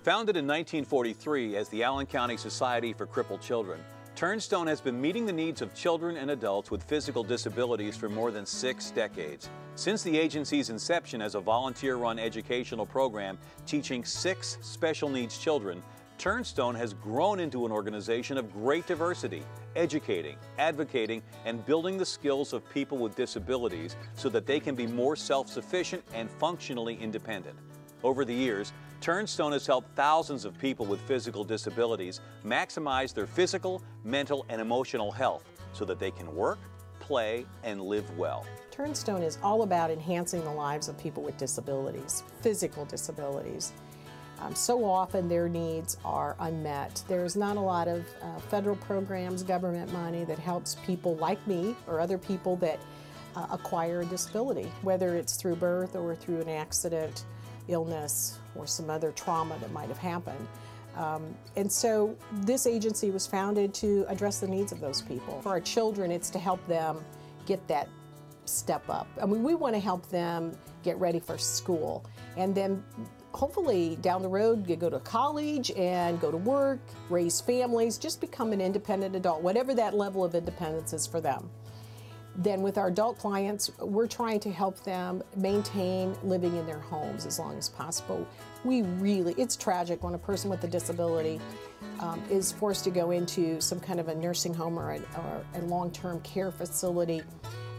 Founded in 1943 as the Allen County Society for Crippled Children, Turnstone has been meeting the needs of children and adults with physical disabilities for more than 6 decades. Since the agency's inception as a volunteer-run educational program teaching 6 special needs children, Turnstone has grown into an organization of great diversity, educating, advocating, and building the skills of people with disabilities so that they can be more self-sufficient and functionally independent. Over the years, Turnstone has helped thousands of people with physical disabilities maximize their physical, mental, and emotional health so that they can work, play, and live well. Turnstone is all about enhancing the lives of people with disabilities, physical disabilities. So often their needs are unmet. There's not a lot of federal programs, government money that helps people like me or other people that acquire a disability, whether it's through birth or through an accident, illness, or some other trauma that might have happened. And so this agency was founded to address the needs of those people. For our children, it's to help them get that step up. I mean, we want to help them get ready for school, and then hopefully down the road you go to college and go to work, raise families, just become an independent adult, whatever that level of independence is for them. Then with our adult clients, we're trying to help them maintain living in their homes as long as possible. It's tragic when a person with a disability is forced to go into some kind of a nursing home or a long-term care facility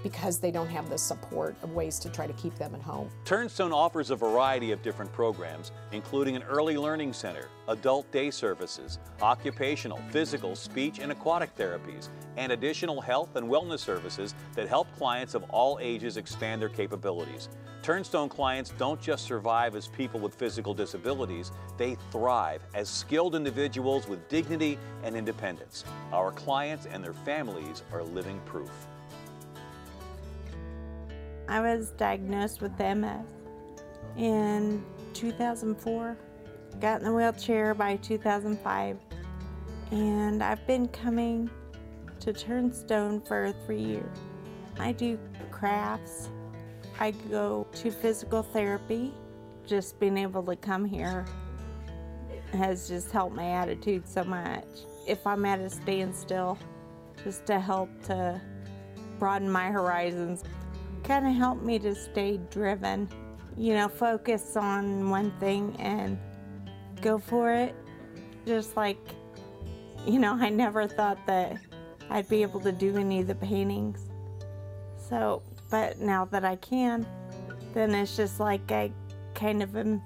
because they don't have the support of ways to try to keep them at home. Turnstone offers a variety of different programs, including an early learning center, adult day services, occupational, physical, speech, and aquatic therapies, and additional health and wellness services that help clients of all ages expand their capabilities. Turnstone clients don't just survive as people with physical disabilities, they thrive as skilled individuals with dignity and independence. Our clients and their families are living proof. I was diagnosed with MS in 2004, got in the wheelchair by 2005, and I've been coming to Turnstone for 3 years. I do crafts, I go to physical therapy. Just being able to come here has just helped my attitude so much. If I'm at a standstill, just to help to broaden my horizons. Kind of helped me to stay driven, you know, focus on one thing and go for it. Just like, you know, I never thought that I'd be able to do any of the paintings. So, but now that I can, then it's just like I kind of am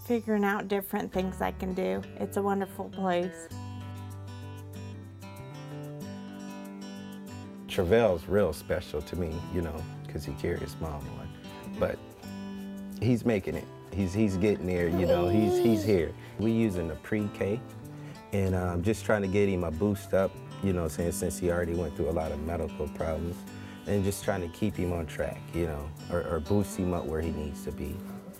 figuring out different things I can do. It's a wonderful place. Trevel's real special to me, you know, because he carried his mom on. But he's making it. He's getting there, you know, he's here. We using the pre-K, and just trying to get him a boost up, you know, since he already went through a lot of medical problems, and just trying to keep him on track, you know, or boost him up where he needs to be.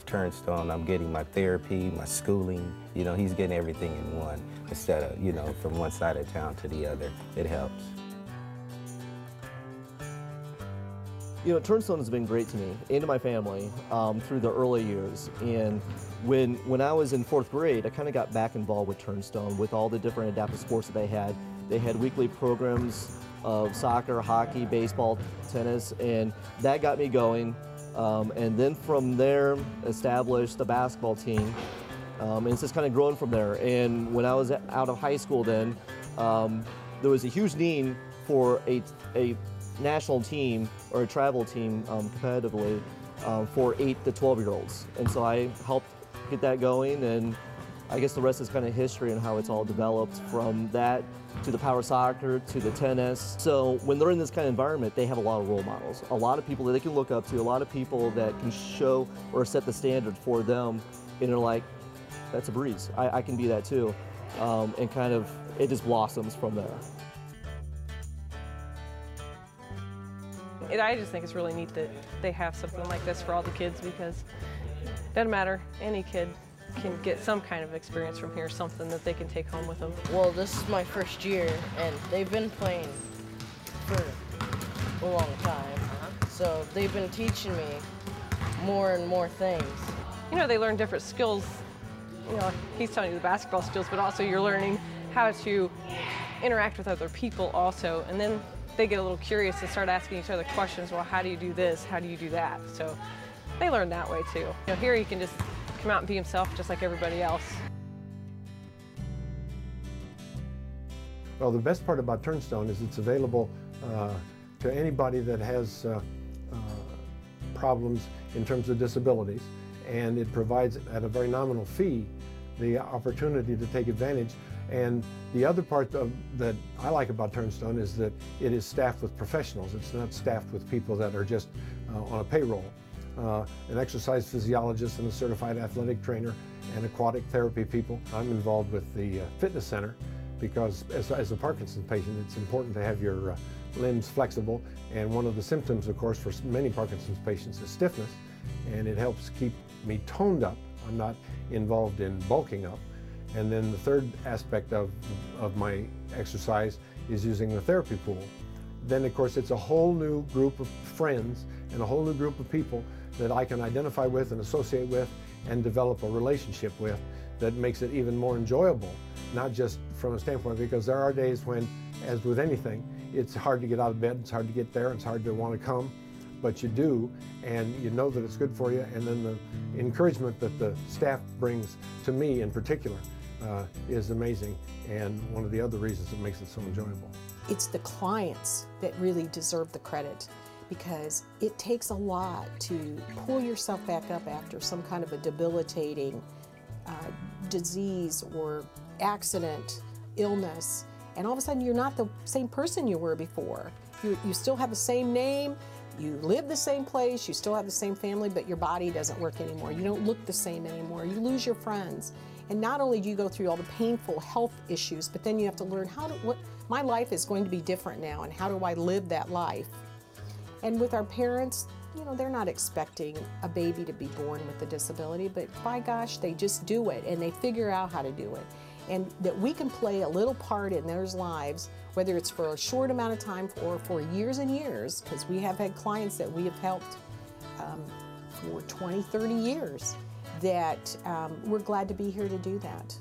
Turnstone, I'm getting my therapy, my schooling, you know, he's getting everything in one instead of, you know, from one side of town to the other. It helps. You know, Turnstone has been great to me and to my family through the early years. And when I was in 4th grade, I kind of got back involved with Turnstone with all the different adaptive sports that they had. They had weekly programs of soccer, hockey, baseball, tennis, and that got me going. And then from there, established the basketball team. And it's just kind of grown from there. And when I was out of high school then, there was a huge need for a national team or a travel team competitively for 8 to 12-year-olds. And so I helped get that going, and I guess the rest is kind of history and how it's all developed from that to the power soccer to the tennis. So when they're in this kind of environment, they have a lot of role models, a lot of people that they can look up to, a lot of people that can show or set the standard for them, and they're like, that's a breeze. I can be that too. And kind of, it just blossoms from there. I just think it's really neat that they have something like this for all the kids, because it doesn't matter, any kid can get some kind of experience from here, something that they can take home with them. Well, this is my first year, and they've been playing for a long time, so they've been teaching me more and more things. You know, they learn different skills you know, he's telling you the basketball skills, but also you're learning how to interact with other people also. And then they get a little curious and start asking each other questions. Well, how do you do this? How do you do that? So they learn that way too. You know, here he can just come out and be himself just like everybody else. Well, the best part about Turnstone is it's available to anybody that has problems in terms of disabilities, and it provides at a very nominal fee the opportunity to take advantage. And the other part that I like about Turnstone is that it is staffed with professionals. It's not staffed with people that are just on a payroll. An exercise physiologist and a certified athletic trainer and aquatic therapy people. I'm involved with the fitness center because as a Parkinson's patient, it's important to have your limbs flexible. And one of the symptoms, of course, for many Parkinson's patients is stiffness, and it helps keep me toned up. I'm not involved in bulking up. And then the third aspect of my exercise is using the therapy pool. Then, of course, it's a whole new group of friends and a whole new group of people that I can identify with and associate with and develop a relationship with that makes it even more enjoyable, not just from a standpoint, because there are days when, as with anything, it's hard to get out of bed, it's hard to get there, it's hard to want to come, but you do, and you know that it's good for you, and then the encouragement that the staff brings to me in particular is amazing, and one of the other reasons it makes it so enjoyable. It's the clients that really deserve the credit, because it takes a lot to pull yourself back up after some kind of a debilitating disease or accident, illness, and all of a sudden you're not the same person you were before. You still have the same name, you live the same place, you still have the same family, but your body doesn't work anymore. You don't look the same anymore. You lose your friends. And not only do you go through all the painful health issues, but then you have to learn my life is going to be different now, and how do I live that life? And with our parents, you know, they're not expecting a baby to be born with a disability, but by gosh, they just do it, and they figure out how to do it. And that we can play a little part in their lives, whether it's for a short amount of time or for years and years, because we have had clients that we have helped for 20, 30 years, that we're glad to be here to do that.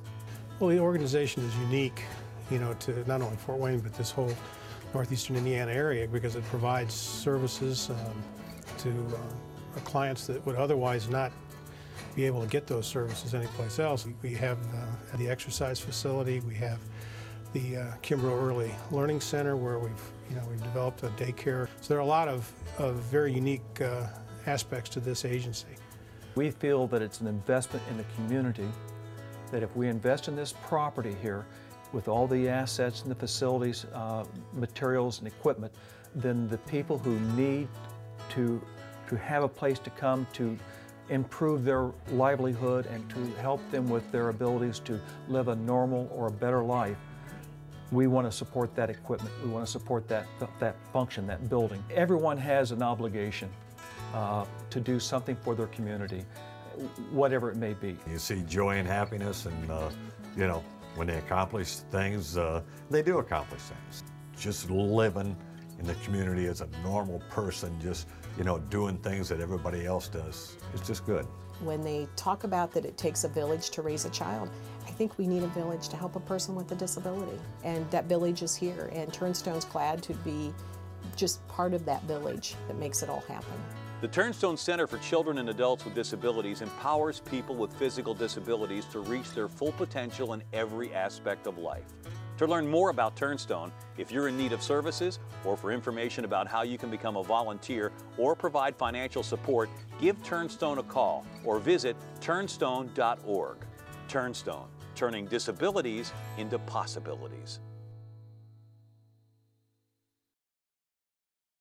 Well, the organization is unique, you know, to not only Fort Wayne, but this whole northeastern Indiana area, because it provides services to clients that would otherwise not be able to get those services anyplace else. We have the exercise facility, we have the Kimbrough Early Learning Center, where we've developed a daycare. So there are a lot of very unique aspects to this agency. We feel that it's an investment in the community, that if we invest in this property here with all the assets and the facilities, materials and equipment, then the people who need to have a place to come to improve their livelihood and to help them with their abilities to live a normal or a better life, we want to support that equipment. We want to support that function, that building. Everyone has an obligation to do something for their community, whatever it may be. You see joy and happiness, and you know, when they accomplish things, they do accomplish things. Just living in the community as a normal person, just, you know, doing things that everybody else does, it's just good. When they talk about that it takes a village to raise a child, I think we need a village to help a person with a disability. And that village is here, and Turnstone's glad to be just part of that village that makes it all happen. The Turnstone Center for Children and Adults with Disabilities empowers people with physical disabilities to reach their full potential in every aspect of life. To learn more about Turnstone, if you're in need of services, or for information about how you can become a volunteer or provide financial support, give Turnstone a call or visit turnstone.org. Turnstone, turning disabilities into possibilities.